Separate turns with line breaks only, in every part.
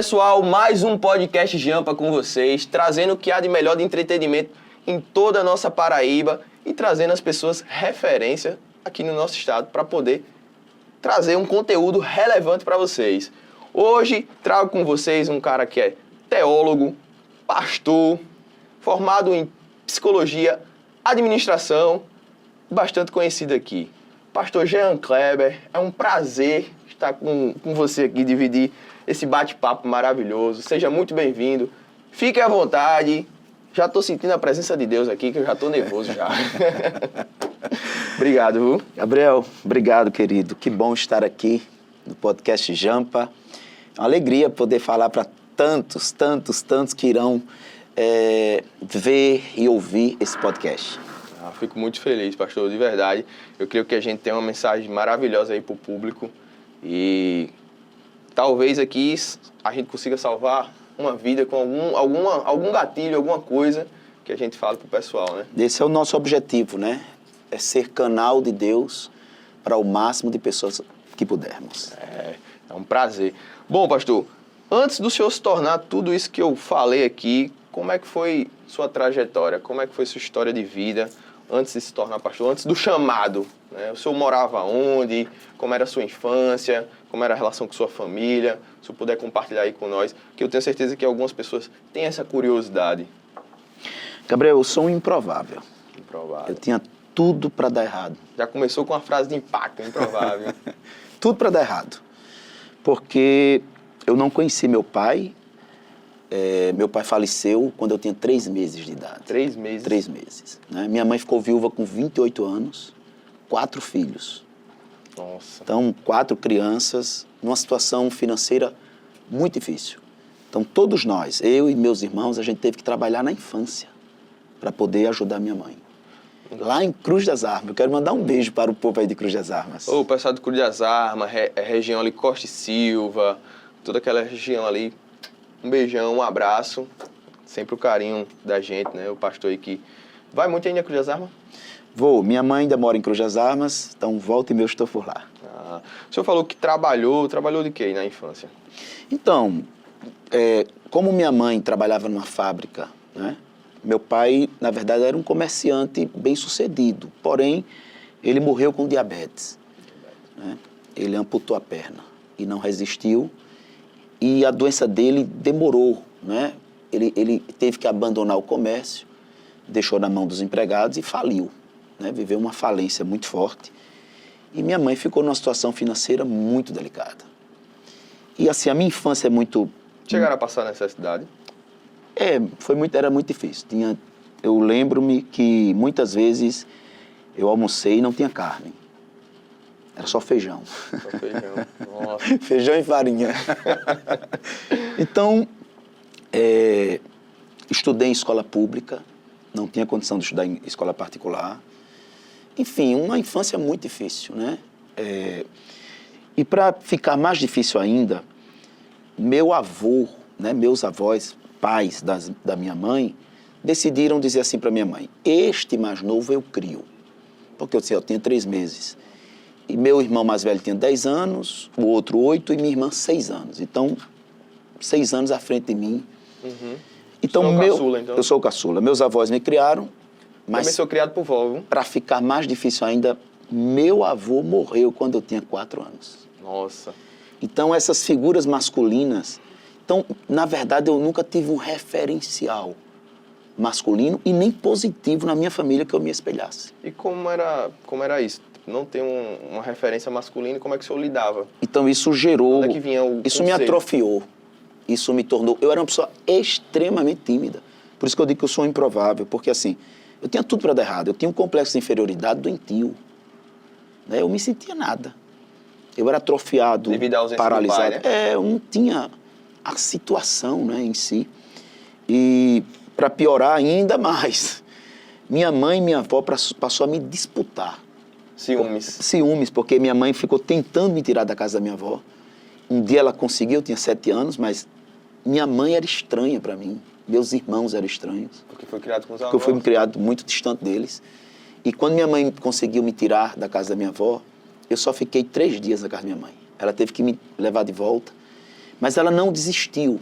pessoal, mais um podcast Jampa com vocês, trazendo o que há de melhor de entretenimento em toda a nossa Paraíba e trazendo as pessoas referência aqui no nosso estado para poder trazer um conteúdo relevante para vocês. Hoje trago com vocês um cara que é teólogo, pastor, formado em psicologia, administração, bastante conhecido aqui. Pastor Jean Kleber, é um prazer estar com você aqui, dividir esse bate-papo maravilhoso. Seja muito bem-vindo. Fique à vontade. Já estou sentindo a presença de Deus aqui, que eu já estou nervoso já. Obrigado, viu?
Gabriel, obrigado, querido. Que bom estar aqui no podcast Jampa. É uma alegria poder falar para tantos que irão ver e ouvir esse podcast.
Fico muito feliz, pastor, de verdade. Eu creio que a gente tem uma mensagem maravilhosa aí para o público e talvez aqui a gente consiga salvar uma vida com algum gatilho, alguma coisa que a gente fala para o pessoal, né?
Esse é o nosso objetivo, né? É ser canal de Deus para o máximo de pessoas que pudermos.
É um prazer. Bom, pastor, antes do senhor se tornar tudo isso que eu falei aqui, como é que foi sua trajetória? Como é que foi sua história de vida antes de se tornar pastor, antes do chamado, né? O senhor morava onde? Como era a sua infância? Como era a relação com sua família? Se o senhor puder compartilhar aí com nós, que eu tenho certeza que algumas pessoas têm essa curiosidade.
Gabriel, eu sou um improvável.
Improvável.
Eu tinha tudo para dar errado.
Já começou com uma frase de impacto, improvável.
Tudo para dar errado. Porque eu não conheci meu pai. Meu pai faleceu quando eu tinha 3 meses de idade.
3 meses?
3 meses. Né? Minha mãe ficou viúva com 28 anos, 4 filhos.
Nossa.
Então, 4 crianças, numa situação financeira muito difícil. Então, todos nós, eu e meus irmãos, a gente teve que trabalhar na infância para poder ajudar minha mãe. Lá em Cruz das Armas, eu quero mandar um beijo para o povo aí de Cruz das Armas.
O pessoal de Cruz das Armas, região ali, Costa e Silva, toda aquela região ali. Um beijão, um abraço, sempre o carinho da gente, né? O pastor aí que vai muito ainda a Cruz das Armas?
Vou, minha mãe ainda mora em Cruz das Armas, então volta e meia eu estou por lá.
O senhor falou que trabalhou de quê na infância?
Então, como minha mãe trabalhava numa fábrica, né? Meu pai, na verdade, era um comerciante bem-sucedido, porém, ele morreu com diabetes. Né? Ele amputou a perna e não resistiu. E a doença dele demorou, né? Ele teve que abandonar o comércio, deixou na mão dos empregados e faliu, né? Viveu uma falência muito forte. E minha mãe ficou numa situação financeira muito delicada. E assim, a minha infância é muito...
Chegaram a passar necessidade?
Era muito difícil. Eu lembro-me que muitas vezes eu almocei e não tinha carne. Era só feijão.
Só feijão, nossa.
Feijão e farinha. Então, estudei em escola pública, não tinha condição de estudar em escola particular. Enfim, uma infância muito difícil, né? E para ficar mais difícil ainda, meu avô, né, meus avós, pais da minha mãe, decidiram dizer assim para minha mãe: este mais novo eu crio. Porque eu tinha 3 meses. E meu irmão mais velho tinha 10 anos, o outro 8 e minha irmã 6 anos. Então, 6 anos à frente de mim.
Uhum.
Então,
Sou o caçula, então?
Eu sou o caçula. Meus avós me criaram, mas...
Também sou criado por vó, viu?
Para ficar mais difícil ainda, meu avô morreu quando eu tinha 4 anos.
Nossa.
Então, essas figuras masculinas... Então, na verdade, eu nunca tive um referencial masculino e nem positivo na minha família que eu me espelhasse.
E como era isso? Não ter uma referência masculina, como é que o senhor lidava?
Então isso gerou...
Onde é que vinha o
Isso me atrofiou. Isso me tornou... Eu era uma pessoa extremamente tímida. Por isso que eu digo que eu sou improvável. Porque assim, eu tinha tudo para dar errado. Eu tinha um complexo de inferioridade doentio. Né? Eu me sentia nada. Eu era atrofiado,
devido à ausência
paralisado.
do pai, né?
Eu não tinha a situação, né, em si. E para piorar ainda mais, minha mãe e minha avó passou a me disputar. Ciúmes, porque minha mãe ficou tentando me tirar da casa da minha avó. Um dia ela conseguiu, eu tinha 7 anos, mas minha mãe era estranha para mim. Meus irmãos eram estranhos.
Porque foi criado com os avós?
Porque eu fui criado muito distante deles. E quando minha mãe conseguiu me tirar da casa da minha avó, eu só fiquei 3 dias na casa da minha mãe. Ela teve que me levar de volta. Mas ela não desistiu.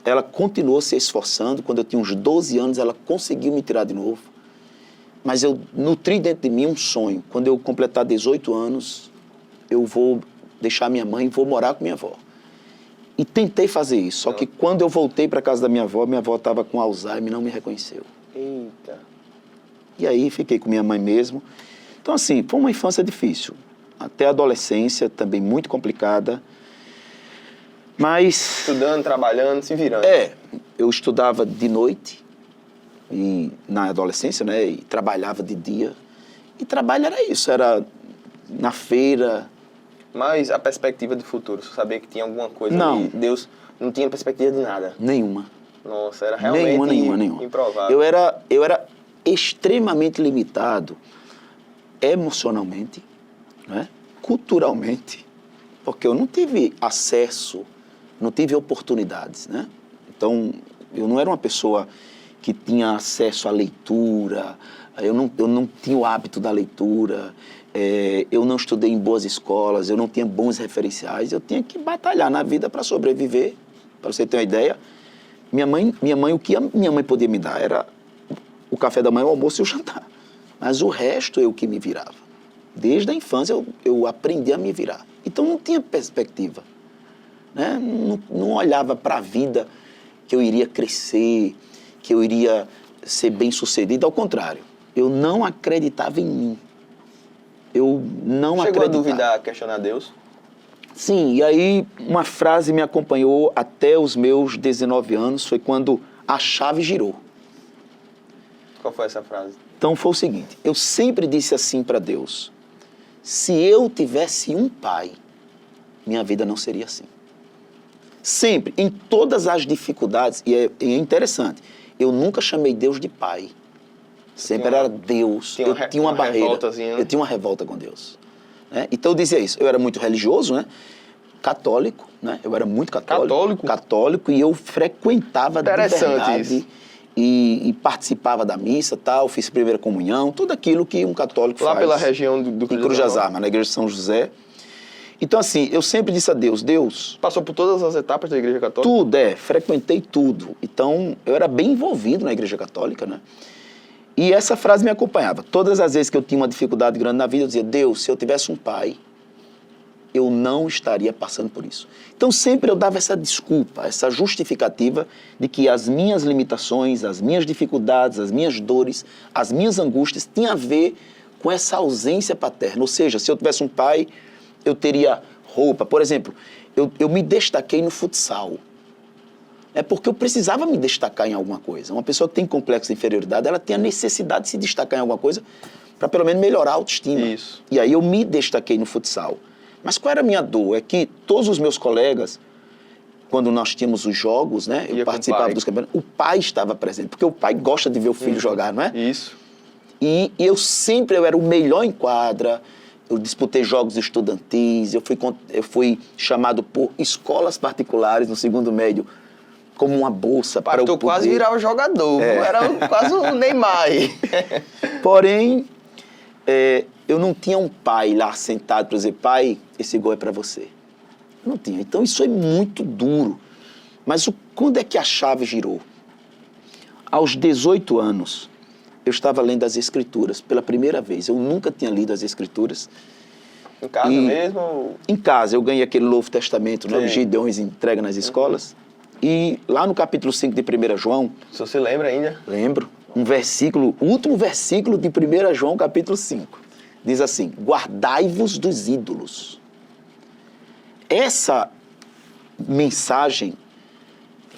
Ela continuou se esforçando. Quando eu tinha uns 12 anos, ela conseguiu me tirar de novo. Mas eu nutri dentro de mim um sonho. Quando eu completar 18 anos, eu vou deixar minha mãe e vou morar com minha avó. E tentei fazer isso. Só que quando eu voltei para casa da minha avó estava com Alzheimer e não me reconheceu.
Eita.
E aí fiquei com minha mãe mesmo. Então, assim, foi uma infância difícil. Até a adolescência também muito complicada. Mas...
Estudando, trabalhando, se virando.
Eu estudava de noite, na adolescência, né? E trabalhava de dia. E trabalho era isso, era na feira.
Mas a perspectiva do futuro, você sabia que tinha alguma coisa
Não.
ali? Deus não tinha perspectiva de nada.
Nenhuma.
Nossa, era realmente
Nenhuma.
improvável.
Eu era extremamente limitado emocionalmente, né? Culturalmente, porque eu não tive acesso, não tive oportunidades, né? Então, eu não era uma pessoa que tinha acesso à leitura, eu não tinha o hábito da leitura, eu não estudei em boas escolas, eu não tinha bons referenciais, eu tinha que batalhar na vida para sobreviver. Para você ter uma ideia, minha mãe, o que a minha mãe podia me dar era o café da manhã, o almoço e o jantar. Mas o resto eu que me virava. Desde a infância eu aprendi a me virar. Então não tinha perspectiva, né? Não olhava para a vida que eu iria crescer, que eu iria ser bem-sucedido. Ao contrário, eu não acreditava em mim. Eu não acreditava.
Chegou a duvidar, a questionar Deus?
Sim, e aí uma frase me acompanhou até os meus 19 anos, foi quando a chave girou.
Qual foi essa frase?
Então foi o seguinte, eu sempre disse assim para Deus, se eu tivesse um pai, minha vida não seria assim. Sempre, em todas as dificuldades, e é interessante, eu nunca chamei Deus de pai. Sempre era Deus. Eu tinha uma barreira.
Né?
Eu tinha uma revolta com Deus. Né? Então eu dizia isso. Eu era muito religioso, né? Católico, né? Eu era muito católico. Católico, e eu frequentava de verdade
isso.
E participava da missa, tal, fiz primeira comunhão, tudo aquilo que um católico
lá
faz.
Lá pela região do
em Cruz das Armas, na igreja de São José. Então, assim, eu sempre disse a Deus, Deus...
Passou por todas as etapas da igreja católica?
Tudo, frequentei tudo. Então, eu era bem envolvido na igreja católica, né? E essa frase me acompanhava. Todas as vezes que eu tinha uma dificuldade grande na vida, eu dizia, Deus, se eu tivesse um pai, eu não estaria passando por isso. Então, sempre eu dava essa desculpa, essa justificativa de que as minhas limitações, as minhas dificuldades, as minhas dores, as minhas angústias tinham a ver com essa ausência paterna. Ou seja, se eu tivesse um pai, eu teria roupa. Por exemplo, eu me destaquei no futsal. É porque eu precisava me destacar em alguma coisa. Uma pessoa que tem complexo de inferioridade, ela tem a necessidade de se destacar em alguma coisa para pelo menos melhorar a autoestima.
Isso.
E aí eu me destaquei no futsal. Mas qual era a minha dor? É que todos os meus colegas, quando nós tínhamos os jogos, né? Eu participava dos campeonatos, o pai estava presente, porque o pai gosta de ver o filho jogar, não é?
Isso.
E eu era o melhor em quadra, eu disputei jogos estudantis, eu fui chamado por escolas particulares no segundo médio como uma bolsa para eu poder...
Tu quase virava jogador, era quase um Neymar aí.
Porém, eu não tinha um pai lá sentado para dizer, pai, esse gol é para você. Não tinha. Então isso é muito duro. Mas quando é que a chave girou? Aos 18 anos, eu estava lendo as Escrituras pela primeira vez. Eu nunca tinha lido as Escrituras.
Em casa mesmo?
Em casa. Eu ganhei aquele Novo Testamento, né? Os Gideões entrega nas escolas. E lá no capítulo 5 de 1 João...
Se você lembra ainda?
Lembro. O último versículo de 1 João, capítulo 5. Diz assim, guardai-vos dos ídolos. Essa mensagem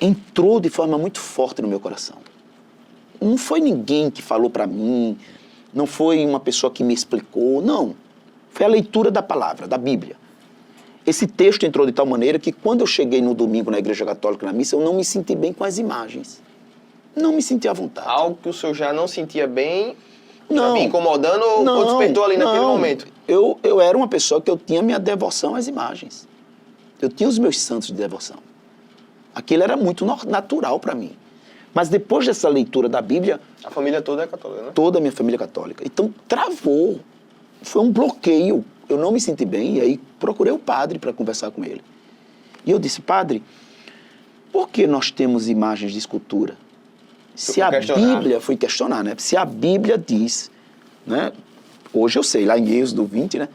entrou de forma muito forte no meu coração. Não foi ninguém que falou para mim, não foi uma pessoa que me explicou, não. Foi a leitura da palavra, da Bíblia. Esse texto entrou de tal maneira que quando eu cheguei no domingo na Igreja Católica, na missa, eu não me senti bem com as imagens. Não me senti à vontade.
Algo que o senhor já não sentia bem, já me incomodando ou despertou ali naquele momento?
Eu era uma pessoa que eu tinha minha devoção às imagens. Eu tinha os meus santos de devoção. Aquilo era muito natural para mim. Mas depois dessa leitura da Bíblia...
A família toda é católica, né?
Toda a minha família é católica. Então, travou. Foi um bloqueio. Eu não me senti bem e aí procurei o padre para conversar com ele. E eu disse, padre, por que nós temos imagens de escultura? Se a Bíblia, fui questionar, né? Se a Bíblia diz, né? Hoje eu sei, lá em Êxodo 20, né?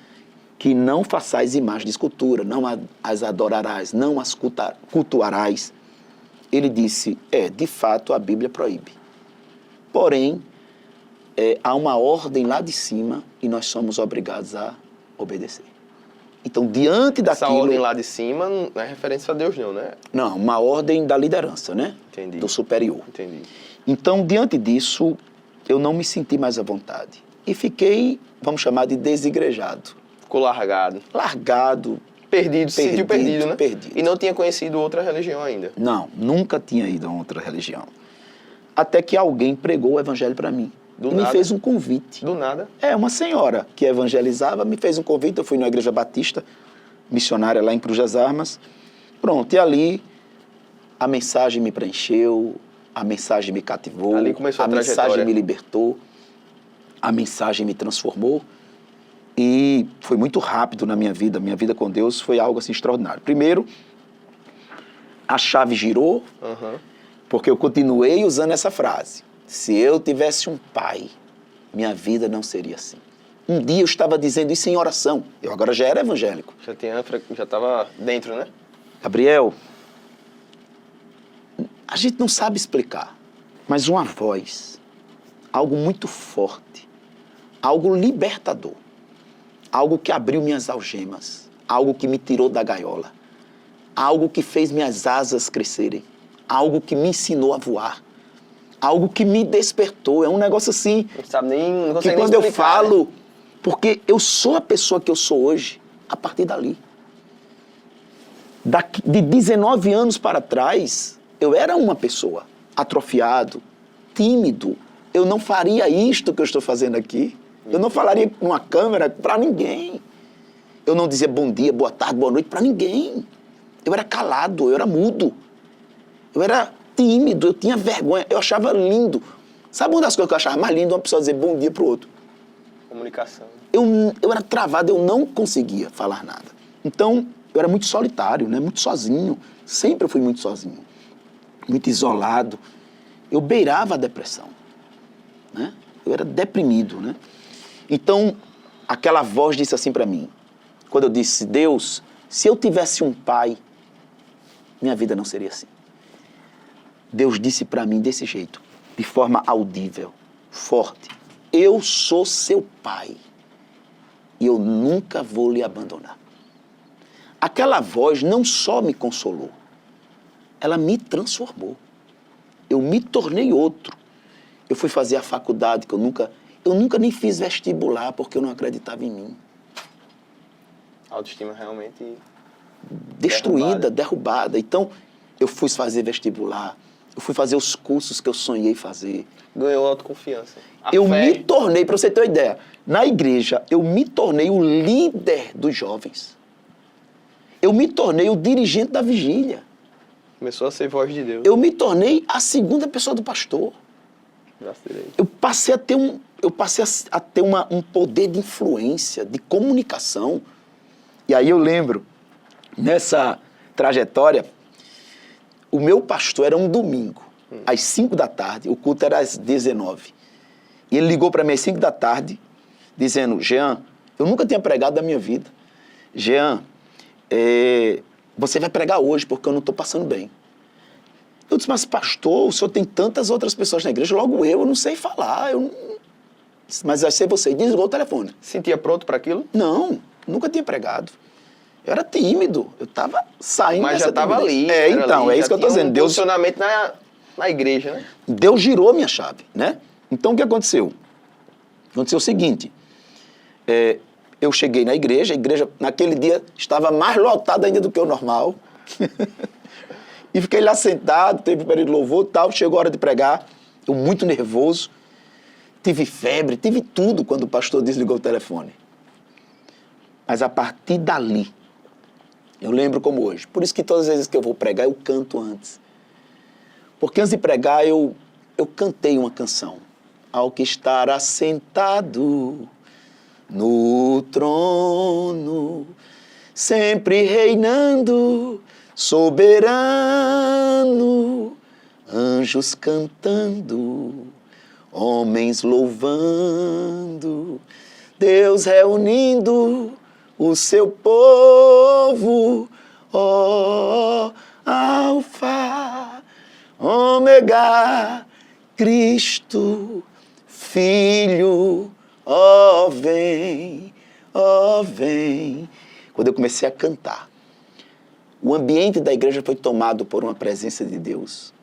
Que não façais imagens de escultura, não as adorarás, não as cultuarás. Ele disse, de fato a Bíblia proíbe. Porém, há uma ordem lá de cima e nós somos obrigados a obedecer. Então, diante daquilo...
Essa ordem lá de cima não é referência a Deus não, né?
Não, uma ordem da liderança, né?
Entendi.
Do superior.
Entendi.
Então, diante disso, eu não me senti mais à vontade. E fiquei, vamos chamar de desigrejado.
Ficou largado.
Largado.
Perdido, se sentiu perdido, né?
Perdido.
E não tinha conhecido outra religião ainda.
Não, nunca tinha ido a outra religião. Até que alguém pregou o evangelho para mim.
Do
e
nada.
me fez um convite.
Do nada.
Uma senhora que evangelizava me fez um convite. Eu fui na Igreja Batista, missionária lá em Cruz das Armas. Pronto, e ali a mensagem me preencheu, a mensagem me cativou,
Ali começou a trajetória.
mensagem me libertou, a mensagem me transformou. E foi muito rápido na minha vida com Deus foi algo assim extraordinário. Primeiro, a chave girou, porque eu continuei usando essa frase. Se eu tivesse um pai, minha vida não seria assim. Um dia eu estava dizendo isso em oração. Eu agora já era evangélico.
Já estava dentro, né?
Gabriel, a gente não sabe explicar, mas uma voz, algo muito forte, algo libertador, algo que abriu minhas algemas, algo que me tirou da gaiola, algo que fez minhas asas crescerem, algo que me ensinou a voar, algo que me despertou. É um negócio assim,
Não sabe nem, não
que
consegue
quando
nem
eu
explicar,
falo,
né?
porque eu sou a pessoa que eu sou hoje, a partir dali. De 19 anos para trás, eu era uma pessoa atrofiado, tímido. Eu não faria isto que eu estou fazendo aqui. Eu não falaria numa câmera para ninguém. Eu não dizia bom dia, boa tarde, boa noite para ninguém. Eu era calado, eu era mudo. Eu era tímido, eu tinha vergonha. Eu achava lindo. Sabe uma das coisas que eu achava mais lindo? Uma pessoa dizer bom dia para o outro.
Comunicação.
Eu era travado, eu não conseguia falar nada. Então, eu era muito solitário, né? Muito sozinho. Sempre eu fui muito sozinho. Muito isolado. Eu beirava a depressão, né? Eu era deprimido, né? Então, aquela voz disse assim para mim, quando eu disse, Deus, se eu tivesse um pai, minha vida não seria assim. Deus disse para mim desse jeito, de forma audível, forte, eu sou seu pai e eu nunca vou lhe abandonar. Aquela voz não só me consolou, ela me transformou. Eu me tornei outro. Eu fui fazer a faculdade que eu nunca nem fiz vestibular porque eu não acreditava em mim.
A autoestima realmente
Destruída, derrubada. Então, eu fui fazer vestibular, eu fui fazer os cursos que eu sonhei fazer.
Ganhou autoconfiança.
Eu me tornei, para você ter uma ideia, na igreja, eu me tornei o líder dos jovens. Eu me tornei o dirigente da vigília.
Começou a ser voz de Deus.
Eu me tornei a segunda pessoa do pastor. Eu passei a ter um poder de influência, de comunicação. E aí eu lembro, nessa trajetória, o meu pastor era um domingo, às 5 da tarde, o culto era às 19. E ele ligou para mim às 5 da tarde, dizendo, Jean, eu nunca tinha pregado na minha vida. Jean, você vai pregar hoje porque eu não estou passando bem. Eu disse, mas pastor, o senhor tem tantas outras pessoas na igreja, logo eu não sei falar. Mas vai ser você. Desligou o telefone.
Sentia pronto para aquilo?
Não, nunca tinha pregado. Eu era tímido, eu estava saindo
mas já estava ali.
Então, é isso que eu estou dizendo.
Deus, posicionamento na igreja, né?
Deus girou a minha chave, né? Então, o que aconteceu? Aconteceu o seguinte, eu cheguei na igreja, a igreja naquele dia estava mais lotada ainda do que o normal. E fiquei lá sentado, teve um período de louvor e tal, chegou a hora de pregar, eu muito nervoso, tive febre, tive tudo quando o pastor desligou o telefone. Mas a partir dali, eu lembro como hoje, por isso que todas as vezes que eu vou pregar, eu canto antes. Porque antes de pregar, eu cantei uma canção. Ao que estar assentado no trono, sempre reinando soberano, anjos cantando, homens louvando, Deus reunindo o seu povo, ó Alfa, Ômega, Cristo, Filho, ó vem, ó vem. Quando eu comecei a cantar, o ambiente da igreja foi tomado por uma presença de Deus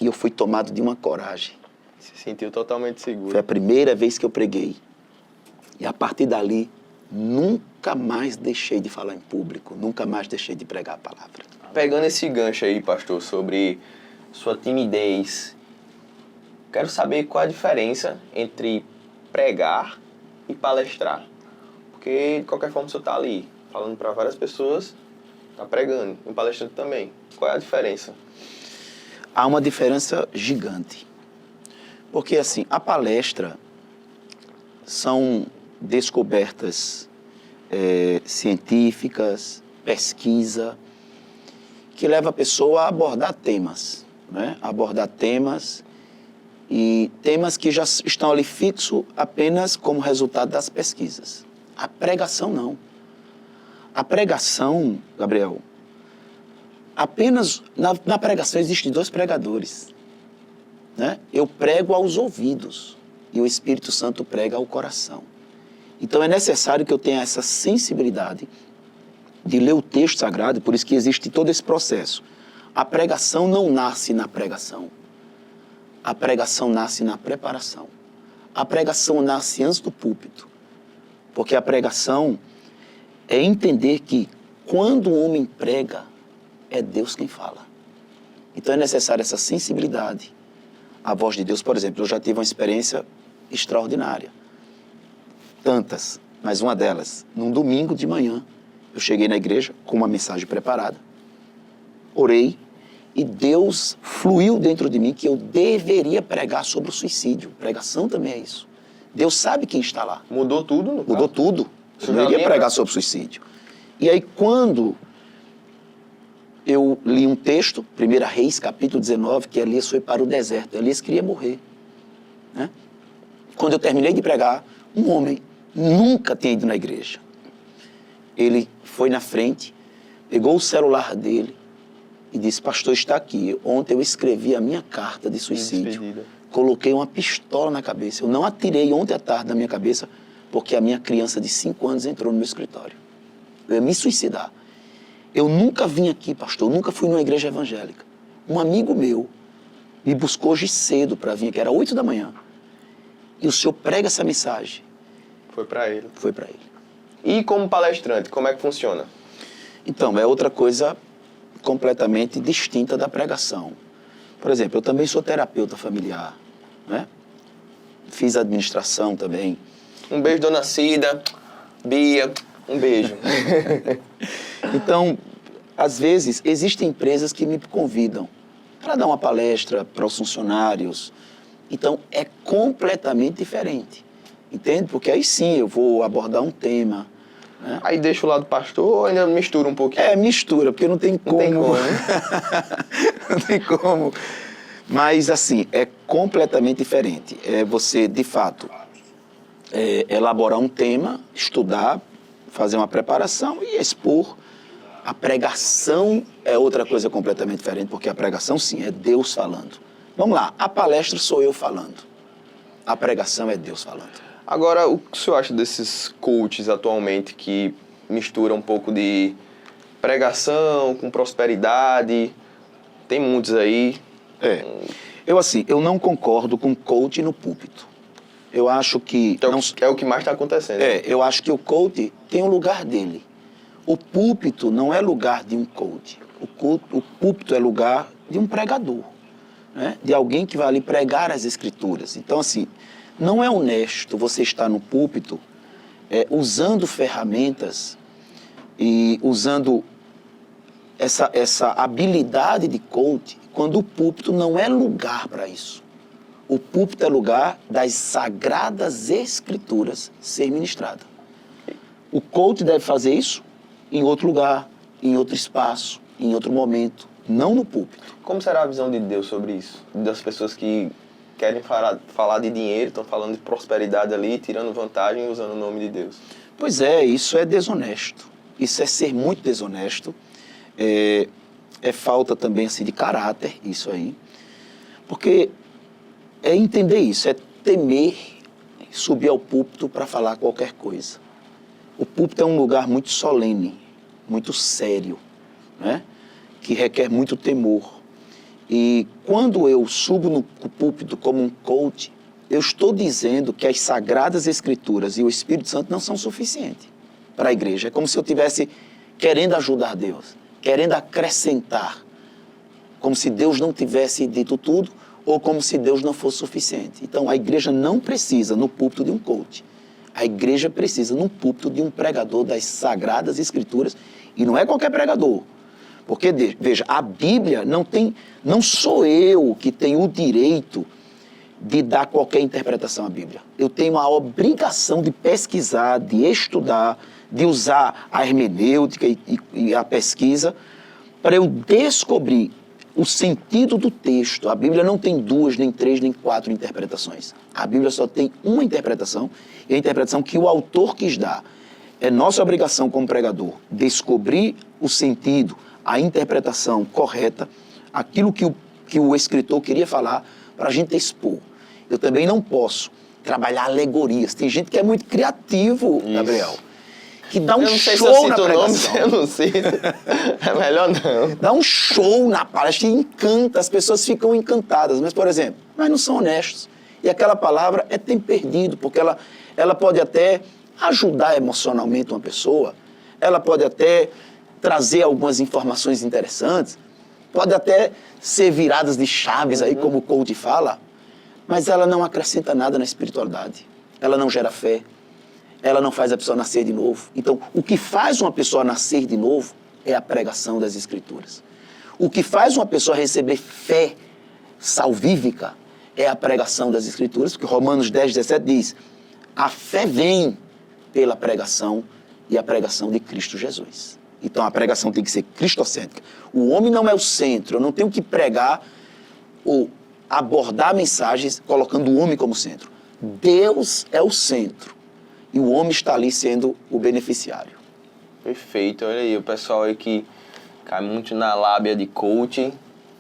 e eu fui tomado de uma coragem.
Se sentiu totalmente seguro.
Foi a primeira vez que eu preguei. E a partir dali, nunca mais deixei de falar em público, nunca mais deixei de pregar a palavra.
Pegando esse gancho aí, pastor, sobre sua timidez, quero saber qual a diferença entre pregar e palestrar. Porque, de qualquer forma, o senhor está ali, falando para várias pessoas, está pregando, e palestrando também. Qual é a diferença?
Há uma diferença gigante. Porque, assim, a palestra são descobertas científicas, pesquisa, que leva a pessoa a abordar temas, né? Abordar temas e temas que já estão ali fixos apenas como resultado das pesquisas. A pregação não. A pregação, Gabriel, apenas na pregação existem 2 pregadores, né? Eu prego aos ouvidos e o Espírito Santo prega ao coração. Então é necessário que eu tenha essa sensibilidade de ler o texto sagrado, por isso que existe todo esse processo. A pregação não nasce na pregação. A pregação nasce na preparação. A pregação nasce antes do púlpito. Porque a pregação é entender que quando o homem prega, é Deus quem fala. Então é necessária essa sensibilidade à voz de Deus. Por exemplo, eu já tive uma experiência extraordinária. Tantas, mas uma delas, num domingo de manhã, eu cheguei na igreja com uma mensagem preparada, orei, e Deus fluiu dentro de mim que eu deveria pregar sobre o suicídio. Pregação também é isso. Deus sabe quem está lá.
Mudou tudo? No
Mudou
caso?
tudo. Eu deveria pregar sobre o suicídio. E aí, quando eu li um texto, 1 Reis, capítulo 19, que Elias foi para o deserto. Elias queria morrer, né? Quando eu terminei de pregar, um homem nunca tinha ido na igreja. Ele foi na frente, pegou o celular dele e disse: pastor, está aqui. Ontem eu escrevi a minha carta de suicídio. Coloquei uma pistola na cabeça. Eu não atirei ontem à tarde na minha cabeça porque a minha criança de 5 anos entrou no meu escritório. Eu ia me suicidar. Eu nunca vim aqui, pastor, eu nunca fui numa igreja evangélica. Um amigo meu me buscou hoje cedo para vir aqui, era 8 da manhã. E o senhor prega essa mensagem.
Foi para ele.
Foi para ele.
E como palestrante, como é que funciona?
Então, é outra coisa completamente distinta da pregação. Por exemplo, eu também sou terapeuta familiar, né? Fiz administração também.
Um beijo, dona Cida, Bia, um beijo.
Então, às vezes, existem empresas que me convidam para dar uma palestra para os funcionários. Então, é completamente diferente, entende? Porque aí sim eu vou abordar um tema, né? Aí
Aí deixa o lado pastor ou ainda mistura um pouquinho?
mistura, porque não tem como.
Não tem como, né?
Não tem como. Mas, assim, é completamente diferente. É você, de fato, elaborar um tema, estudar, fazer uma preparação e expor. A pregação é outra coisa completamente diferente, porque a pregação, sim, é Deus falando. Vamos lá, a palestra sou eu falando. A pregação é Deus falando.
Agora, o que o senhor acha desses coaches atualmente que misturam um pouco de pregação com prosperidade? Tem muitos aí.
Eu não concordo com coach no púlpito. Eu acho que...
É o que mais está acontecendo.
Eu acho que o coach tem um lugar dele. O púlpito não é lugar de um coach. O púlpito é lugar de um pregador, né? De alguém que vai ali pregar as escrituras. Então, assim, não é honesto você estar no púlpito usando ferramentas e usando essa habilidade de coach, quando o púlpito não é lugar para isso. O púlpito é lugar das sagradas escrituras ser ministrada. O coach deve fazer isso em outro lugar, em outro espaço, em outro momento, não no púlpito.
Como será a visão de Deus sobre isso? Das pessoas que querem falar de dinheiro, estão falando de prosperidade ali, tirando vantagem e usando o nome de Deus.
Pois é, isso é desonesto. Isso é ser muito desonesto. É falta também assim, de caráter, isso aí. Porque é entender isso, é temer subir ao púlpito para falar qualquer coisa. O púlpito é um lugar muito solene, muito sério, né? Que requer muito temor. E quando eu subo no púlpito como um coach, eu estou dizendo que as Sagradas Escrituras e o Espírito Santo não são suficientes para a igreja. É como se eu estivesse querendo ajudar Deus, querendo acrescentar, como se Deus não tivesse dito tudo ou como se Deus não fosse suficiente. Então, a igreja não precisa no púlpito de um coach. A igreja precisa no púlpito de um pregador das Sagradas Escrituras, e não é qualquer pregador. Porque, veja, a Bíblia não sou eu que tenho o direito de dar qualquer interpretação à Bíblia. Eu tenho a obrigação de pesquisar, de estudar, de usar a hermenêutica e a pesquisa para eu descobrir o sentido do texto. A Bíblia não tem 2, nem 3, nem 4 interpretações. A Bíblia só tem uma interpretação, e a interpretação que o autor quis dar. É nossa obrigação como pregador descobrir o sentido, a interpretação correta, aquilo que o escritor queria falar, para a gente expor. Eu também não posso trabalhar alegorias. Tem gente que é muito criativo, isso, Gabriel, que dá um show na pregação.
Eu não cito. É melhor não.
Dá um show na palestra e encanta, as pessoas ficam encantadas. Mas, por exemplo, mas não são honestos. E aquela palavra é tempo perdido, porque ela pode até ajudar emocionalmente uma pessoa, ela pode até trazer algumas informações interessantes, pode até ser viradas de chaves aí, como o coach fala, mas ela não acrescenta nada na espiritualidade. Ela não gera fé, ela não faz a pessoa nascer de novo. Então, o que faz uma pessoa nascer de novo é a pregação das Escrituras. O que faz uma pessoa receber fé salvífica é a pregação das Escrituras, porque Romanos 10, 17 diz: a fé vem pela pregação, e a pregação de Cristo Jesus. Então, a pregação tem que ser cristocêntrica. O homem não é o centro. Eu não tenho que pregar ou abordar mensagens colocando o homem como centro. Deus é o centro. E o homem está ali sendo o beneficiário.
Perfeito. Olha aí, o pessoal aí que cai muito na lábia de coach,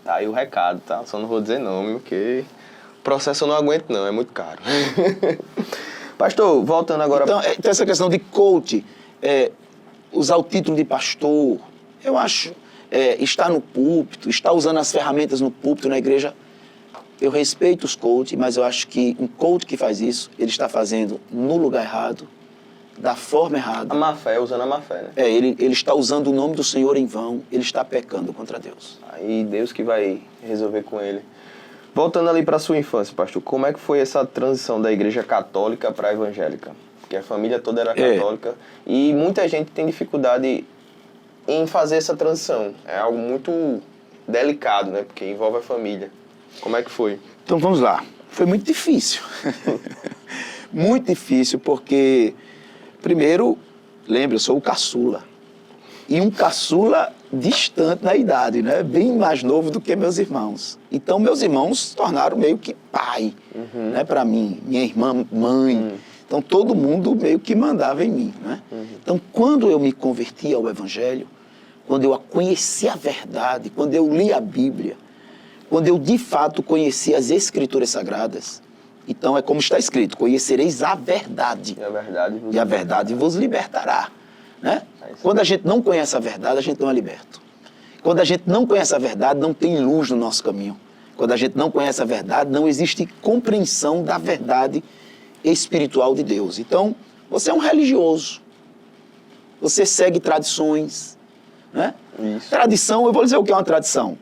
tá aí o recado, tá? Só não vou dizer nome, porque o processo eu não aguento não, é muito caro. Pastor, voltando agora...
Então essa questão de coach... usar o título de pastor, eu acho, estar no púlpito, estar usando as ferramentas no púlpito, na igreja, eu respeito os coaches, mas eu acho que um coach que faz isso, ele está fazendo no lugar errado, da forma errada.
A má fé, usando a má fé, né?
Ele está usando o nome do Senhor em vão, ele está pecando contra Deus.
Aí Deus que vai resolver com ele. Voltando ali para a sua infância, pastor, como é que foi essa transição da igreja católica para a evangélica? Porque a família toda era católica e muita gente tem dificuldade em fazer essa transição. É algo muito delicado, né? Porque envolve a família. Como é que foi?
Então vamos lá. Foi muito difícil. Muito difícil porque, primeiro, lembra, eu sou o caçula. E um caçula distante na idade, né? Bem mais novo do que meus irmãos. Então meus irmãos se tornaram meio que pai, né? Para mim. Minha irmã, mãe. Então, todo mundo meio que mandava em mim, né? Então, quando eu me converti ao Evangelho, quando eu conheci a verdade, quando eu li a Bíblia, quando eu, de fato, conheci as Escrituras Sagradas, então é como está escrito: conhecereis a verdade. E a verdade vos libertará, né? Quando a gente não conhece a verdade, a gente não é liberto. Quando a gente não conhece a verdade, não tem luz no nosso caminho. Quando a gente não conhece a verdade, não existe compreensão da verdade espiritual de Deus. Então, você é um religioso. Você segue tradições, né?
Isso.
Tradição, eu vou dizer o que é uma tradição.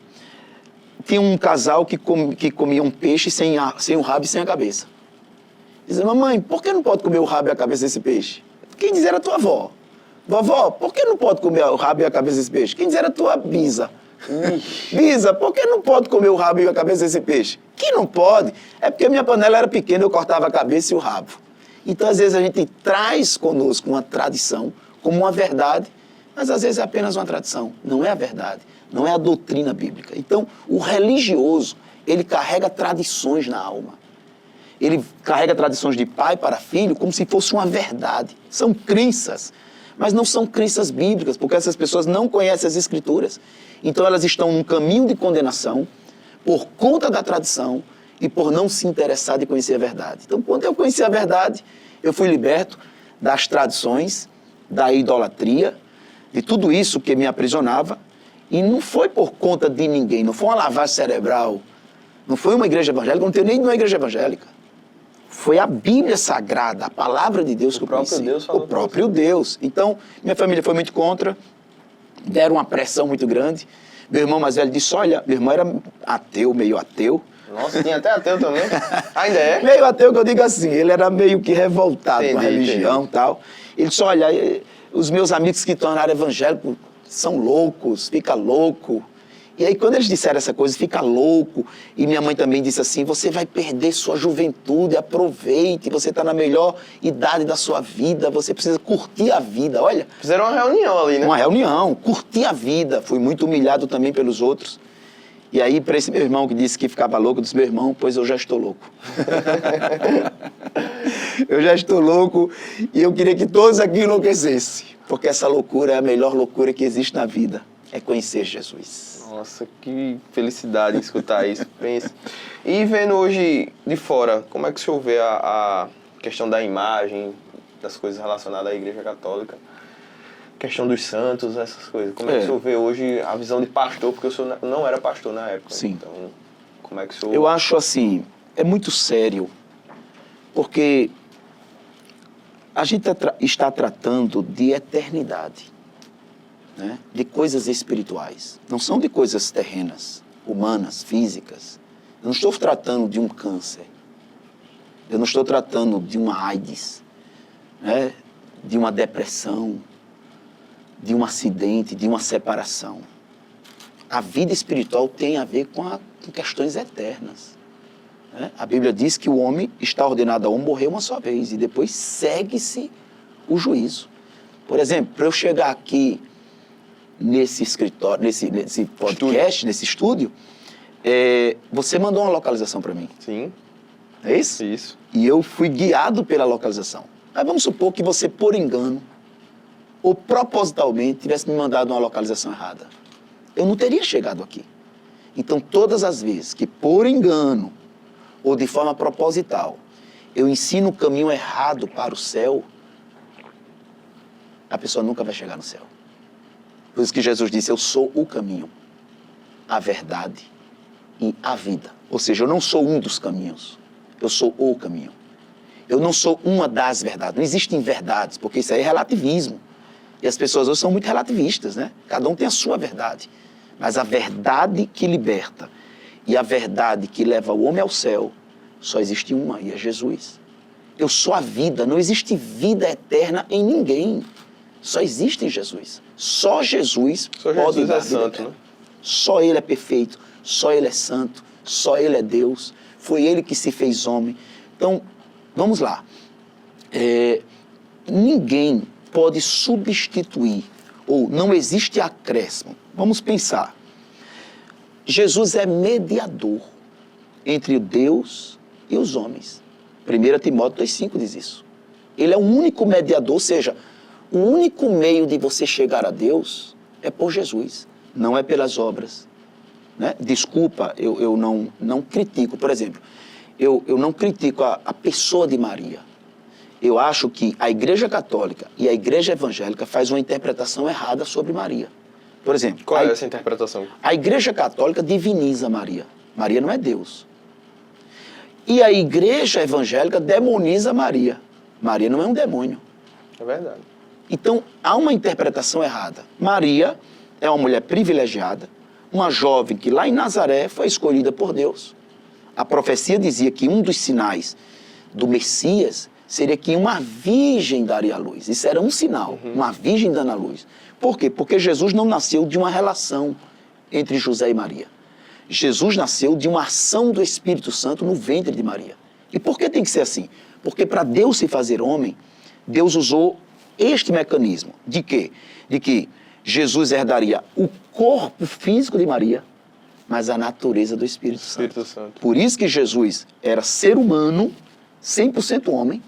Tinha um casal que comia um peixe sem o rabo e sem a cabeça. Dizia: mamãe, por que não pode comer o rabo e a cabeça desse peixe? Quem diz era a tua avó. Vovó, por que não pode comer o rabo e a cabeça desse peixe? Quem diz era a tua bisa. Bisa, por que não pode comer o rabo e a cabeça desse peixe? Que não pode? É porque a minha panela era pequena, eu cortava a cabeça e o rabo. Então, às vezes, a gente traz conosco uma tradição como uma verdade, Mas às vezes é apenas uma tradição, não é a verdade, não é a doutrina bíblica. Então, o religioso, ele carrega tradições na alma. Ele carrega tradições de pai para filho como se fosse uma verdade. São crenças, mas não são crenças bíblicas, porque essas pessoas não conhecem as Escrituras. Então elas estão num caminho de condenação por conta da tradição e por não se interessar de conhecer a verdade. Então, quando eu conheci a verdade, eu fui liberto das tradições, da idolatria, de tudo isso que me aprisionava. E não foi por conta de ninguém, não foi uma lavagem cerebral, não foi uma igreja evangélica, não tenho nem uma igreja evangélica. Foi a Bíblia Sagrada, a palavra de Deus que eu conheci. O próprio Deus. Então, minha família foi muito contra, deram uma pressão muito grande. Meu irmão mais velho disse, olha, meu irmão era ateu, meio ateu.
Nossa, tinha até ateu também? Ainda é?
Meio ateu, que eu digo assim, ele era meio que revoltado com a religião e tal. Ele disse, olha, os meus amigos que tornaram evangélicos são loucos, fica louco. E aí, quando eles disseram essa coisa, fica louco, e minha mãe também disse assim, você vai perder sua juventude, aproveite, você está na melhor idade da sua vida, você precisa curtir a vida, olha.
Fizeram uma reunião ali, né?
Uma reunião, curtir a vida. Fui muito humilhado também pelos outros. E aí, para esse meu irmão que disse que ficava louco, eu disse, meu irmão, pois eu já estou louco. Eu já estou louco e eu queria que todos aqui enlouquecessem, porque essa loucura é a melhor loucura que existe na vida, é conhecer Jesus.
Nossa, que felicidade escutar isso. Pensa. E vendo hoje de fora, como é que o senhor vê a questão da imagem, das coisas relacionadas à Igreja Católica? Questão dos santos, essas coisas. Como é que o senhor vê hoje a visão de pastor? Porque o senhor não era pastor na época.
Sim.
Então, como é que o senhor...
Eu acho assim, é muito sério, porque a gente está tratando de eternidade. Né? De coisas espirituais, não são de coisas terrenas, humanas, físicas. Eu não estou tratando de um câncer, eu não estou tratando de uma AIDS, né? De uma depressão, de um acidente, de uma separação. A vida espiritual tem a ver com questões eternas. Né? A Bíblia diz que o homem está ordenado a morrer uma só vez e depois segue-se o juízo. Por exemplo, para eu chegar aqui nesse escritório, nesse podcast, nesse estúdio, você mandou uma localização para mim.
Sim.
É isso?
Isso.
E eu fui guiado pela localização. Mas vamos supor que você, por engano, ou propositalmente, tivesse me mandado uma localização errada. Eu não teria chegado aqui. Então, todas as vezes que, por engano, ou de forma proposital, eu ensino o caminho errado para o céu, a pessoa nunca vai chegar no céu. Por isso que Jesus disse, eu sou o caminho, a verdade e a vida. Ou seja, eu não sou um dos caminhos, eu sou o caminho. Eu não sou uma das verdades, não existem verdades, porque isso aí é relativismo. E as pessoas hoje são muito relativistas, né? Cada um tem a sua verdade. Mas a verdade que liberta e a verdade que leva o homem ao céu, só existe uma, e é Jesus. Eu sou a vida, não existe vida eterna em ninguém. Só existe em Jesus. Só Jesus pode dar vida eterna. Né? Só Ele é perfeito, só Ele é santo, só Ele é Deus. Foi Ele que se fez homem. Então, vamos lá. Ninguém pode substituir, ou não existe acréscimo. Vamos pensar. Jesus é mediador entre Deus e os homens. 1 Timóteo 2,5 diz isso. Ele é o único mediador, ou seja, o único meio de você chegar a Deus é por Jesus, não é pelas obras. Né? Desculpa, eu não critico. Por exemplo, eu não critico a pessoa de Maria. Eu acho que a Igreja Católica e a Igreja Evangélica faz uma interpretação errada sobre Maria. Por exemplo...
Qual é essa interpretação?
A Igreja Católica diviniza Maria. Maria não é Deus. E a Igreja Evangélica demoniza Maria. Maria não é um demônio.
É verdade.
Então, há uma interpretação errada. Maria é uma mulher privilegiada, uma jovem que lá em Nazaré foi escolhida por Deus. A profecia dizia que um dos sinais do Messias seria que uma virgem daria a luz. Isso era um sinal, uma virgem dando a luz. Por quê? Porque Jesus não nasceu de uma relação entre José e Maria. Jesus nasceu de uma ação do Espírito Santo no ventre de Maria. E por que tem que ser assim? Porque para Deus se fazer homem, Deus usou este mecanismo. De quê? De que Jesus herdaria o corpo físico de Maria, mas a natureza do Espírito Santo. Por isso que Jesus era ser humano, 100% homem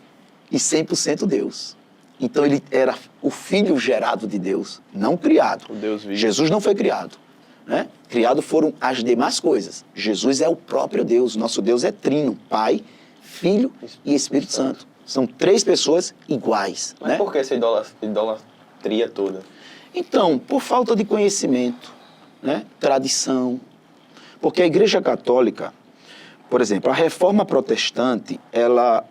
e 100% Deus. Então ele era o filho gerado de Deus, não criado.
O Deus vivo.
Jesus não foi criado, né? Criado foram as demais coisas. Jesus é o próprio Deus. Nosso Deus é trino, Pai, Filho e Espírito Santo. São 3 pessoas iguais.
Mas
né?
por que essa idolatria toda?
Então, por falta de conhecimento, né? Tradição. Porque a Igreja Católica, por exemplo, a Reforma Protestante, ela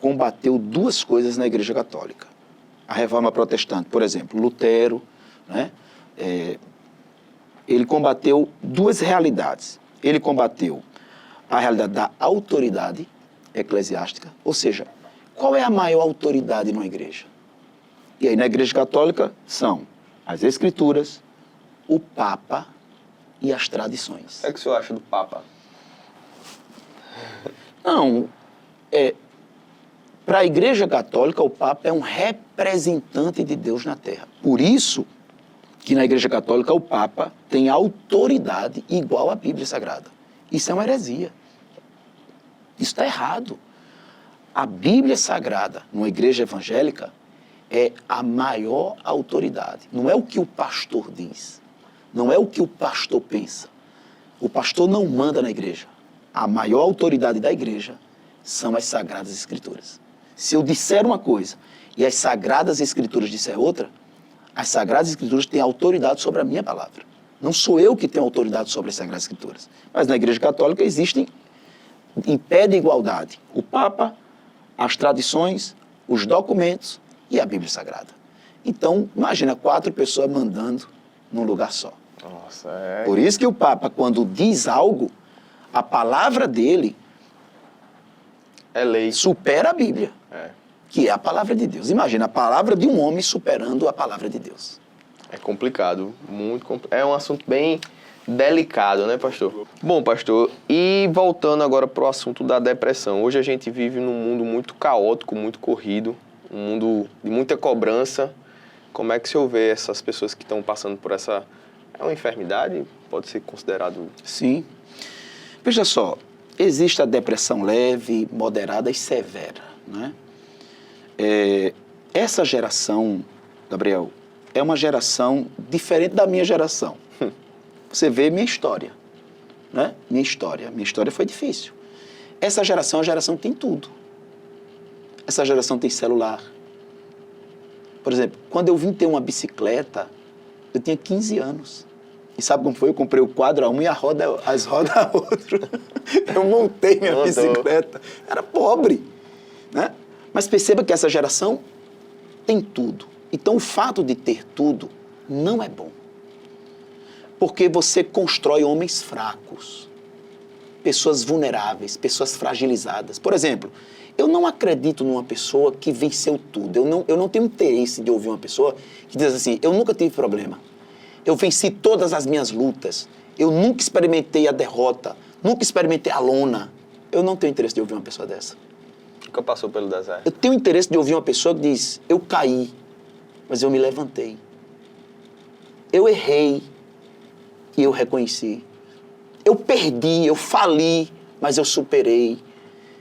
combateu 2 coisas na Igreja Católica. A Reforma Protestante, por exemplo, Lutero, né? Ele combateu 2 realidades. Ele combateu a realidade da autoridade eclesiástica, ou seja, qual é a maior autoridade numa igreja? E aí na Igreja Católica são as Escrituras, o Papa e as tradições.
O que o senhor acha do Papa?
Não, para a Igreja Católica o Papa é um representante de Deus na Terra. Por isso que na Igreja Católica o Papa tem autoridade igual à Bíblia Sagrada. Isso é uma heresia. Isso está errado. A Bíblia Sagrada, numa igreja evangélica, é a maior autoridade. Não é o que o pastor diz. Não é o que o pastor pensa. O pastor não manda na igreja. A maior autoridade da igreja são as Sagradas Escrituras. Se eu disser uma coisa e as Sagradas Escrituras disser outra, as Sagradas Escrituras têm autoridade sobre a minha palavra. Não sou eu que tenho autoridade sobre as Sagradas Escrituras. Mas na Igreja Católica existem, em pé de igualdade, o Papa, as tradições, os documentos e a Bíblia Sagrada. Então, imagina 4 pessoas mandando num lugar só.
Nossa, é...
Por isso que o Papa, quando diz algo, a palavra dele
é lei.
supera a Bíblia, que é a palavra de Deus. Imagina, a palavra de um homem superando a palavra de Deus.
É complicado, muito complicado. É um assunto bem delicado, né, pastor? Bom, pastor, e voltando agora para o assunto da depressão. Hoje a gente vive num mundo muito caótico, muito corrido, um mundo de muita cobrança. Como é que o senhor vê essas pessoas que estão passando por essa... É uma enfermidade? Pode ser considerado...
Sim. Veja só, existe a depressão leve, moderada e severa, né? Essa geração, Gabriel, é uma geração diferente da minha geração. Você vê minha história, né? Minha história foi difícil. Essa geração é uma geração que tem tudo. Essa geração tem celular. Por exemplo, quando eu vim ter uma bicicleta, eu tinha 15 anos. E sabe como foi? Eu comprei o quadro a um e as rodas a outro. Eu montei minha bicicleta. Era pobre, né? Mas perceba que essa geração tem tudo. Então, o fato de ter tudo não é bom. Porque você constrói homens fracos, pessoas vulneráveis, pessoas fragilizadas. Por exemplo, eu não acredito numa pessoa que venceu tudo. Eu não tenho interesse de ouvir uma pessoa que diz assim, eu nunca tive problema. Eu venci todas as minhas lutas. Eu nunca experimentei a derrota. Nunca experimentei a lona. Eu não tenho interesse de ouvir uma pessoa dessa.
Nunca passou pelo deserto.
Eu tenho interesse de ouvir uma pessoa que diz, eu caí, mas eu me levantei. Eu errei e eu reconheci. Eu perdi, eu fali, mas eu superei.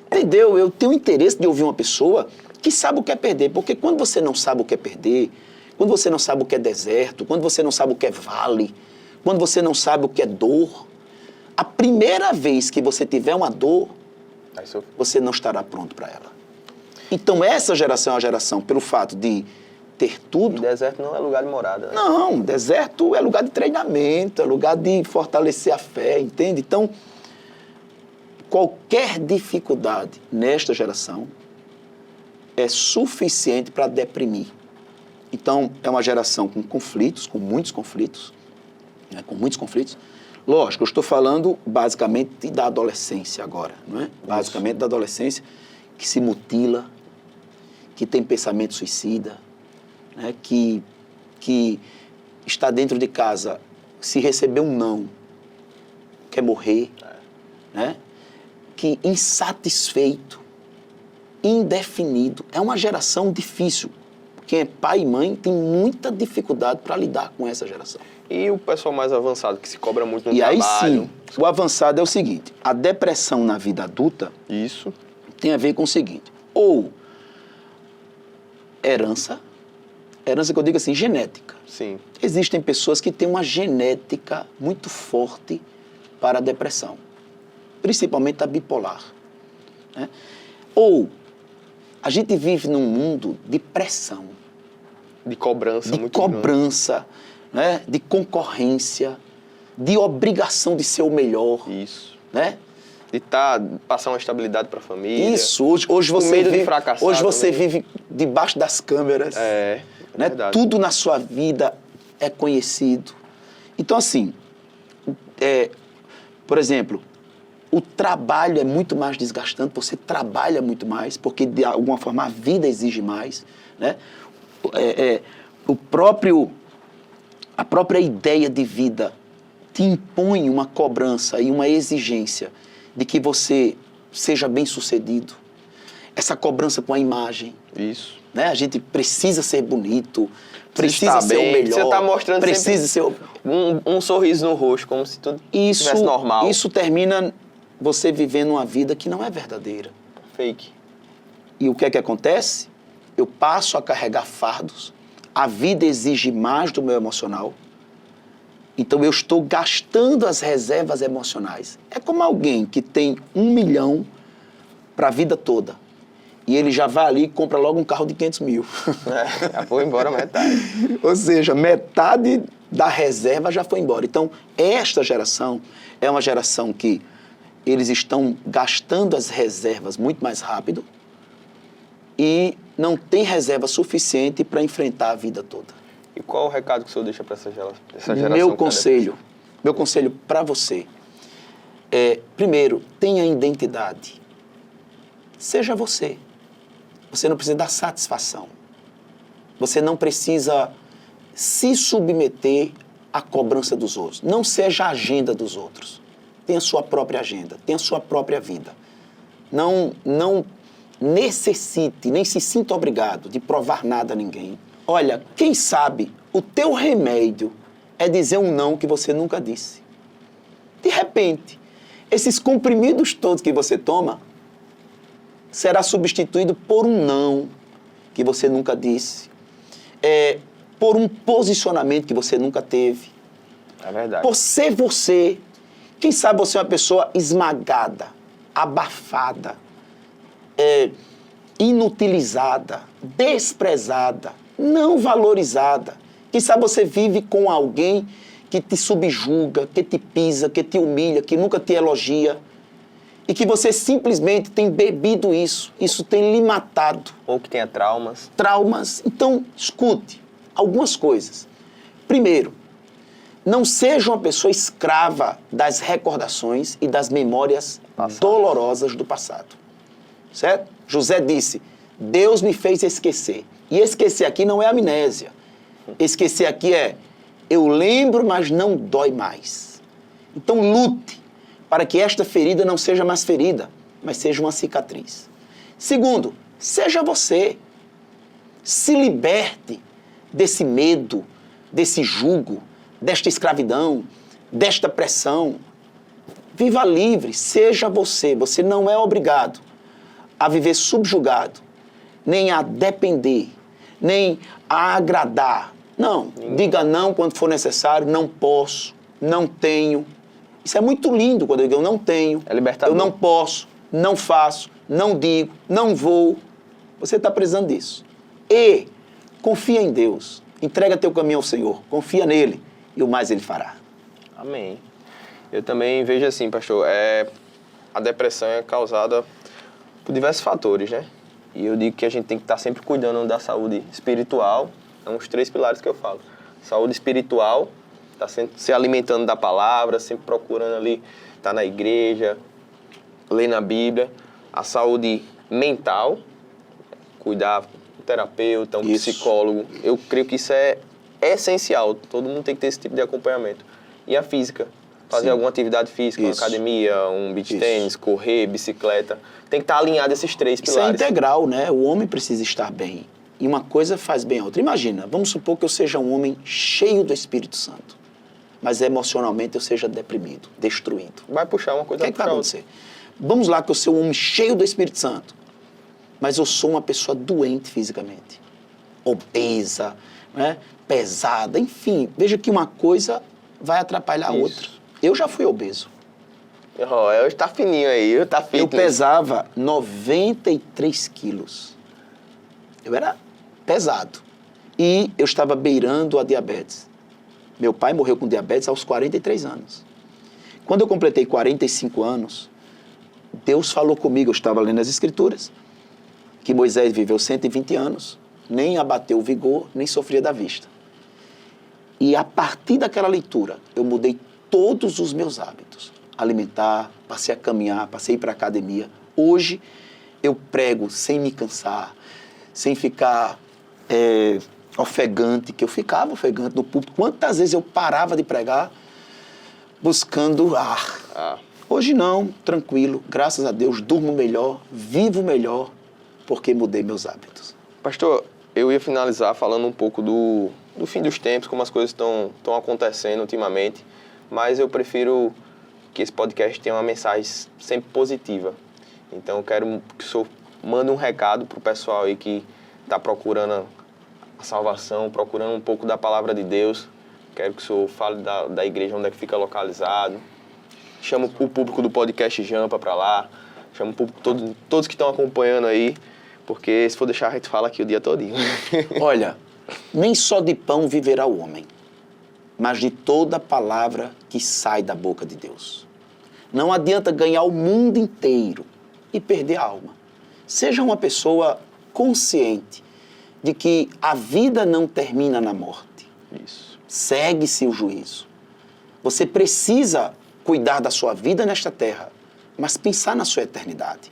Entendeu? Eu tenho interesse de ouvir uma pessoa que sabe o que é perder. Porque quando você não sabe o que é perder, quando você não sabe o que é deserto, quando você não sabe o que é vale, quando você não sabe o que é dor, a primeira vez que você tiver uma dor, você não estará pronto para ela. Então essa geração é uma geração, pelo fato de ter tudo...
Deserto não é lugar de morada, né?
Não, deserto é lugar de treinamento, é lugar de fortalecer a fé, entende? Então, qualquer dificuldade nesta geração é suficiente para deprimir. Então, é uma geração com conflitos, com muitos conflitos, né? Com muitos conflitos. Lógico, eu estou falando basicamente da adolescência agora, não é? Basicamente da adolescência que se mutila, que tem pensamento suicida, né? Que está dentro de casa, se receber um não, quer morrer, né? Que insatisfeito, indefinido. É uma geração difícil. quem é pai e mãe tem muita dificuldade para lidar com essa geração.
E o pessoal mais avançado, que se cobra muito no
E aí
trabalho.
sim, o avançado é o seguinte, a depressão na vida adulta
Isso.
tem a ver com o seguinte, ou herança que eu digo assim, genética.
Sim.
Existem pessoas que têm uma genética muito forte para a depressão, principalmente a bipolar, né? Ou a gente vive num mundo de pressão,
De cobrança
de
muito grande.
cobrança, né? De concorrência, de obrigação de ser o melhor,
Isso.
né?
De passar uma estabilidade para a família.
Isso, hoje
Com
você
medo de
vive,
fracassar
hoje você
também.
vive debaixo das câmeras,
É
né?
verdade.
Tudo na sua vida é conhecido. Então, assim, por exemplo, o trabalho é muito mais desgastante, você trabalha muito mais, porque de alguma forma a vida exige mais, né? A própria ideia de vida te impõe uma cobrança e uma exigência de que você seja bem-sucedido. Essa cobrança com a imagem,
Isso.
né? A gente precisa ser bonito, precisa
estar
ser
bem,
o melhor.
precisa estar mostrando
precisa ser
um sorriso no rosto, como se tudo estivesse normal.
Isso termina você vivendo uma vida que não é verdadeira.
Fake.
E o que é que acontece? Eu passo a carregar fardos, a vida exige mais do meu emocional, então eu estou gastando as reservas emocionais. É como alguém que tem 1 milhão para a vida toda, e ele já vai ali e compra logo um carro de 500 mil.
Já foi embora metade.
Ou seja, metade da reserva já foi embora. Então, esta geração é uma geração que eles estão gastando as reservas muito mais rápido e não tem reserva suficiente para enfrentar a vida toda.
E qual o recado que o senhor deixa para essa geração?
Meu conselho para você é, primeiro, tenha identidade. Seja você. Você não precisa dar satisfação. Você não precisa se submeter à cobrança dos outros. Não seja a agenda dos outros. Tenha sua própria agenda, tenha sua própria vida. Não necessite, nem se sinta obrigado de provar nada a ninguém. Olha, quem sabe o teu remédio é dizer um não que você nunca disse. De repente, esses comprimidos todos que você toma será substituído por um não que você nunca disse, por um posicionamento que você nunca teve,
É verdade.
por ser você. Quem sabe você é uma pessoa esmagada, abafada, inutilizada, desprezada, não valorizada. Quem sabe você vive com alguém que te subjuga, que te pisa, que te humilha, que nunca te elogia e que você simplesmente tem bebido isso. Isso tem lhe matado.
Ou que tenha traumas.
Traumas. Então, escute algumas coisas. Primeiro, não seja uma pessoa escrava das recordações e das memórias dolorosas do passado. Certo? José disse, Deus me fez esquecer. E esquecer aqui não é amnésia. Esquecer aqui é, eu lembro, mas não dói mais. Então lute para que esta ferida não seja mais ferida, mas seja uma cicatriz. Segundo, seja você. Se liberte desse medo, desse jugo, desta escravidão, desta pressão. Viva livre, seja você. Você não é obrigado a viver subjugado, nem a depender, nem a agradar. Não, diga não quando for necessário, não posso, não tenho. Isso é muito lindo quando eu digo eu não tenho,
É libertador.
eu não posso, não faço, não digo, não vou. Você está precisando disso. E confia em Deus, entrega teu caminho ao Senhor, confia nele e o mais ele fará.
Amém. Eu também vejo assim, pastor, a depressão é causada por diversos fatores, né? E eu digo que a gente tem que estar sempre cuidando da saúde espiritual. São os 3 pilares que eu falo. Saúde espiritual, tá sempre se alimentando da palavra, sempre procurando ali, tá na igreja, ler na Bíblia. A saúde mental, cuidar do terapeuta, um psicólogo. Eu creio que isso é essencial. Todo mundo tem que ter esse tipo de acompanhamento. E a física. Fazer alguma atividade física, uma academia, um beach tênis, correr, bicicleta. Tem que estar alinhado esses 3 pilares.
Isso é integral, né? O homem precisa estar bem. E uma coisa faz bem a outra. Imagina, vamos supor que eu seja um homem cheio do Espírito Santo, mas emocionalmente eu seja deprimido, destruído.
Vai puxar uma
O
coisa
que é que vai
pra outra.
acontecer? Vamos lá que eu sou um homem cheio do Espírito Santo, mas eu sou uma pessoa doente fisicamente, obesa, né? Pesada, enfim. Veja que uma coisa vai atrapalhar a
Isso.
outra. Eu já fui obeso.
Hoje tá fininho aí, tá
Eu
fitness.
pesava 93 quilos. Eu era pesado. E eu estava beirando a diabetes. Meu pai morreu com diabetes aos 43 anos. Quando eu completei 45 anos, Deus falou comigo, eu estava lendo as Escrituras, que Moisés viveu 120 anos, nem abateu o vigor, nem sofria da vista. E a partir daquela leitura, eu mudei todos os meus hábitos. Alimentar, passei a caminhar, passei a ir para a academia. Hoje, eu prego sem me cansar, sem ficar ofegante, que eu ficava ofegante no púlpito. Quantas vezes eu parava de pregar buscando ar.
Ah,
Hoje não, tranquilo, graças a Deus, durmo melhor, vivo melhor, porque mudei meus hábitos.
pastor, eu ia finalizar falando um pouco do fim dos tempos, como as coisas estão acontecendo ultimamente, mas eu prefiro que esse podcast tenha uma mensagem sempre positiva. Então eu quero que o senhor mande um recado para o pessoal aí que está procurando a salvação, procurando um pouco da palavra de Deus. Quero que o senhor fale da igreja, onde é que fica localizado. Chama o público do podcast Jampa para lá. Chama o público, todos que estão acompanhando aí, porque se for deixar, a gente fala aqui o dia todinho.
Olha, nem só de pão viverá o homem, mas de toda palavra que sai da boca de Deus. Não adianta ganhar o mundo inteiro e perder a alma. Seja uma pessoa consciente de que a vida não termina na morte.
Isso.
Segue-se o juízo. Você precisa cuidar da sua vida nesta terra, mas pensar na sua eternidade.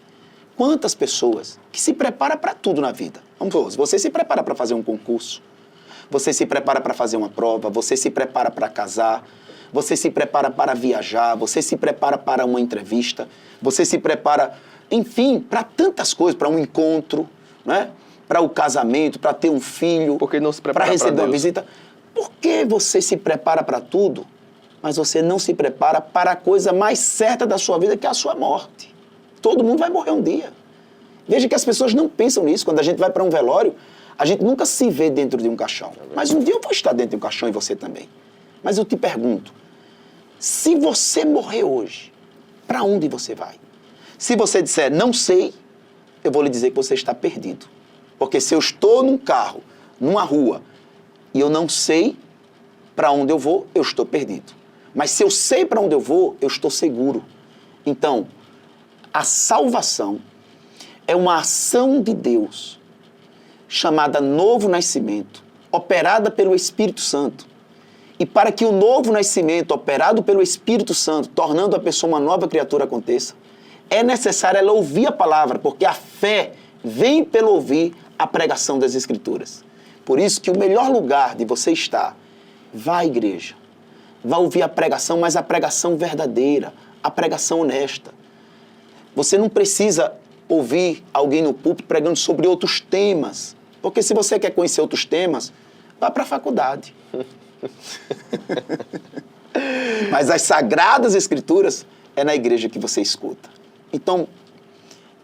Quantas pessoas que se preparam para tudo na vida? Vamos supor, você se prepara para fazer um concurso, você se prepara para fazer uma prova, você se prepara para casar, você se prepara para viajar, você se prepara para uma entrevista, você se prepara, enfim, para tantas coisas, para um encontro, né? Para o casamento, para ter um filho,
Por que não se prepara
para receber
para
uma
Deus?
visita. Por que você se prepara para tudo, mas você não se prepara para a coisa mais certa da sua vida, que é a sua morte? Todo mundo vai morrer um dia. Veja que as pessoas não pensam nisso. Quando a gente vai para um velório, a gente nunca se vê dentro de um caixão. Mas um dia eu vou estar dentro de um caixão e você também. Mas eu te pergunto, se você morrer hoje, para onde você vai? Se você disser, não sei, eu vou lhe dizer que você está perdido. Porque se eu estou num carro, numa rua, e eu não sei para onde eu vou, eu estou perdido. Mas se eu sei para onde eu vou, eu estou seguro. Então, a salvação é uma ação de Deus chamada novo nascimento, operada pelo Espírito Santo. E para que o novo nascimento, operado pelo Espírito Santo, tornando a pessoa uma nova criatura, aconteça, é necessário ela ouvir a palavra, porque a fé vem pelo ouvir a pregação das Escrituras. Por isso que o melhor lugar de você estar, vá à igreja. Vá ouvir a pregação, mas a pregação verdadeira, a pregação honesta. Você não precisa ouvir alguém no púlpito pregando sobre outros temas. Porque se você quer conhecer outros temas, vá para a faculdade. Mas as Sagradas Escrituras é na igreja que você escuta. Então,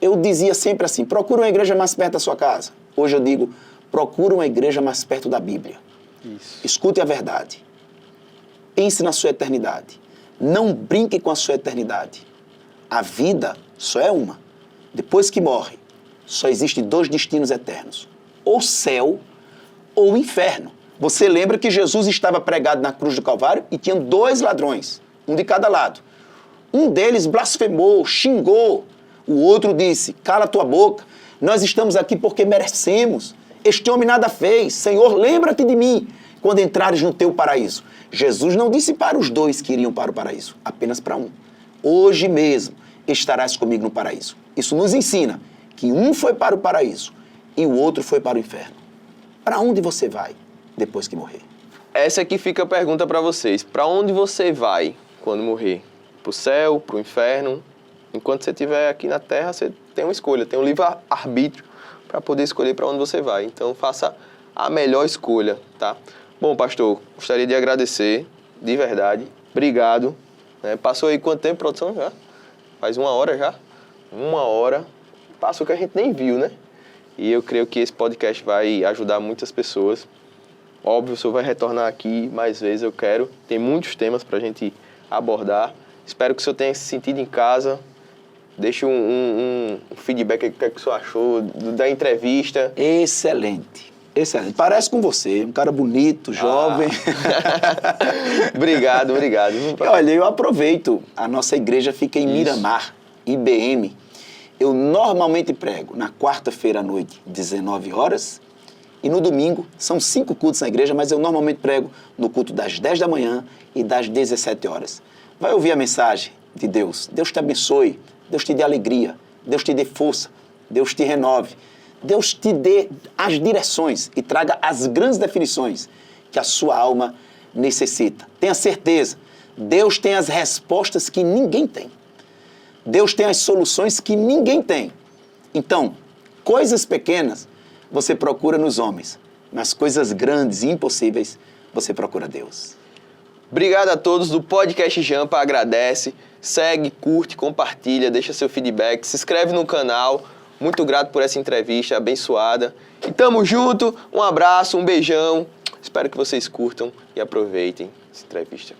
eu dizia sempre assim, procura uma igreja mais perto da sua casa. Hoje eu digo, procura uma igreja mais perto da Bíblia.
Isso.
Escute a verdade. Pense na sua eternidade. Não brinque com a sua eternidade. A vida só é uma. Depois que morre, só existem dois destinos eternos. Ou céu ou inferno. Você lembra que Jesus estava pregado na cruz do Calvário e tinha dois ladrões, um de cada lado. Um deles blasfemou, xingou. O outro disse, cala tua boca, nós estamos aqui porque merecemos. Este homem nada fez. Senhor, lembra-te de mim quando entrares no teu paraíso. Jesus não disse para os dois que iriam para o paraíso, apenas para um. Hoje mesmo estarás comigo no paraíso. Isso nos ensina que um foi para o paraíso e o outro foi para o inferno. Para onde você vai depois que morrer?
Essa aqui fica a pergunta para vocês. Para onde você vai quando morrer? Para o céu, para o inferno? Enquanto você estiver aqui na Terra, você tem uma escolha, tem um livre-arbítrio para poder escolher para onde você vai. Então, faça a melhor escolha, tá? Bom, pastor, gostaria de agradecer, de verdade. Obrigado. Passou aí quanto tempo, produção, já? Faz 1 hora já? 1 hora. Passou que a gente nem viu, né? E eu creio que esse podcast vai ajudar muitas pessoas. Óbvio, o senhor vai retornar aqui mais vezes, eu quero. Tem muitos temas para a gente abordar. Espero que o senhor tenha se sentido em casa. Deixe um feedback aí, o que é que o senhor achou da entrevista.
Excelente. Excelente. Parece com você, um cara bonito, jovem.
Obrigado.
E olha, eu aproveito, a nossa igreja fica em Miramar, IBM. Eu normalmente prego na quarta-feira à noite, 19 horas, e no domingo, são 5 cultos na igreja, mas eu normalmente prego no culto das 10 da manhã e das 17 horas. Vai ouvir a mensagem de Deus. Deus te abençoe, Deus te dê alegria, Deus te dê força, Deus te renove. Deus te dê as direções e traga as grandes definições que a sua alma necessita. Tenha certeza, Deus tem as respostas que ninguém tem. Deus tem as soluções que ninguém tem. Então, coisas pequenas você procura nos homens, mas coisas grandes e impossíveis você procura Deus.
Obrigado a todos do Podcast Jampa, agradece, segue, curte, compartilha, deixa seu feedback, se inscreve no canal. Muito grato por essa entrevista abençoada. E tamo junto, um abraço, um beijão. Espero que vocês curtam e aproveitem essa entrevista.